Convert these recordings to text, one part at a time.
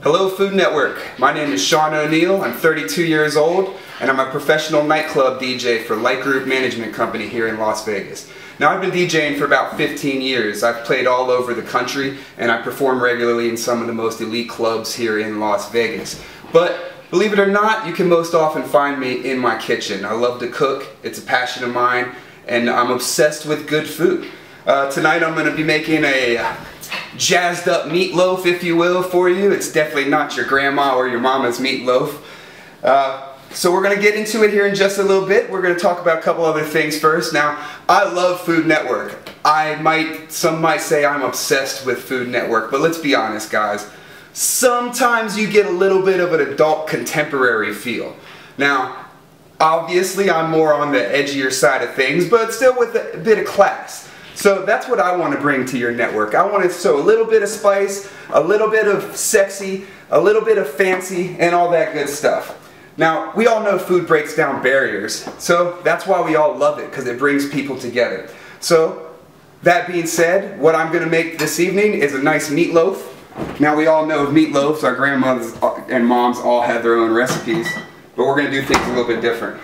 Hello Food Network, my name is Shaun Oneale, I'm 32 years old, and I'm a professional nightclub DJ for Light Group Management Company here in Las Vegas. Now I've been DJing for about 15 years. I've played all over the country and I perform regularly in some of the most elite clubs here in Las Vegas. But believe it or not, you can most often find me in my kitchen. I love to cook, it's a passion of mine, and I'm obsessed with good food. Tonight I'm going to be making a jazzed up meatloaf, if you will, for you. It's definitely not your grandma or your mama's meatloaf. So we're going to get into it here in just a little bit. We're going to talk about a couple other things first. Now, I love Food Network. Some might say I'm obsessed with Food Network, but let's be honest, guys. Sometimes you get a little bit of an adult contemporary feel. Now, obviously I'm more on the edgier side of things, but still with a bit of class. So that's what I want to bring to your network. I want to show a little bit of spice, a little bit of sexy, a little bit of fancy, and all that good stuff. Now, we all know food breaks down barriers, so that's why we all love it, because it brings people together. So, that being said, what I'm going to make this evening is a nice meatloaf. Now, we all know meatloafs, our grandmothers and moms all have their own recipes, but we're going to do things a little bit different.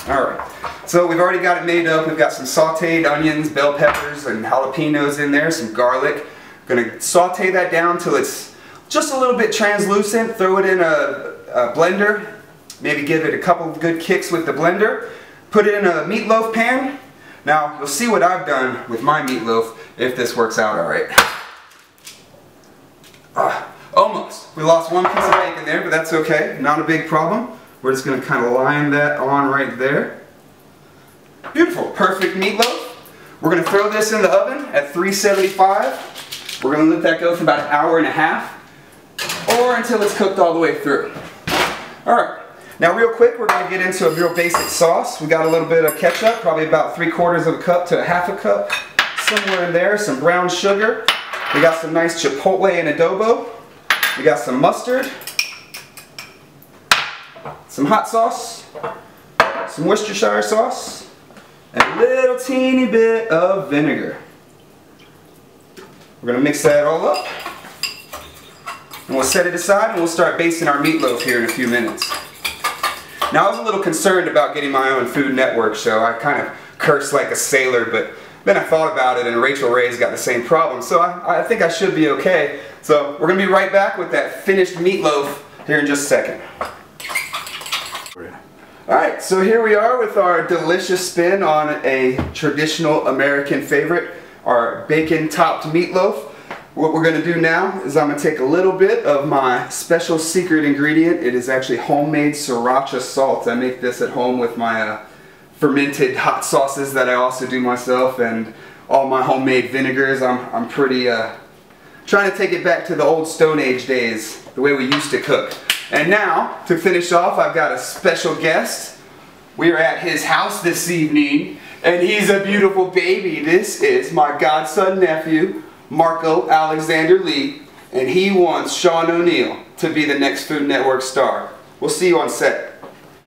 Alright, so we've already got it made up. We've got some sauteed onions, bell peppers, and jalapenos in there, some garlic. I'm going to saute that down till it's just a little bit translucent. Throw it in a blender. Maybe give it a couple of good kicks with the blender. Put it in a meatloaf pan. Now, you'll see what I've done with my meatloaf if this works out alright. Almost. We lost one piece of bacon there, but that's okay. Not a big problem. We're just going to kind of line that on right there. Beautiful. Perfect meatloaf. We're going to throw this in the oven at 375. We're going to let that go for about an hour and a half, or until it's cooked all the way through. Alright. Now real quick, we're going to get into a real basic sauce. We got a little bit of ketchup, probably about 3/4 of a cup to a half a cup. Somewhere in there, some brown sugar. We got some nice chipotle and adobo. We got some mustard. Some hot sauce, some Worcestershire sauce, and a little teeny bit of vinegar. We're going to mix that all up, and we'll set it aside and we'll start basting our meatloaf here in a few minutes. Now I was a little concerned about getting my own Food Network show. I kind of cursed like a sailor, but then I thought about it and Rachel Ray's got the same problem, so I think I should be okay. So we're going to be right back with that finished meatloaf here in just a second. Alright, so here we are with our delicious spin on a traditional American favorite, our bacon-topped meatloaf. What we're going to do now is I'm going to take a little bit of my special secret ingredient. It is actually homemade sriracha salt. I make this at home with my fermented hot sauces that I also do myself, and all my homemade vinegars. I'm pretty trying to take it back to the old Stone Age days, the way we used to cook. And now, to finish off, I've got a special guest. We're at his house this evening, and he's a beautiful baby. This is my godson nephew, Marco Alexander Lee, and he wants Shaun Oneale to be the next Food Network star. We'll see you on set.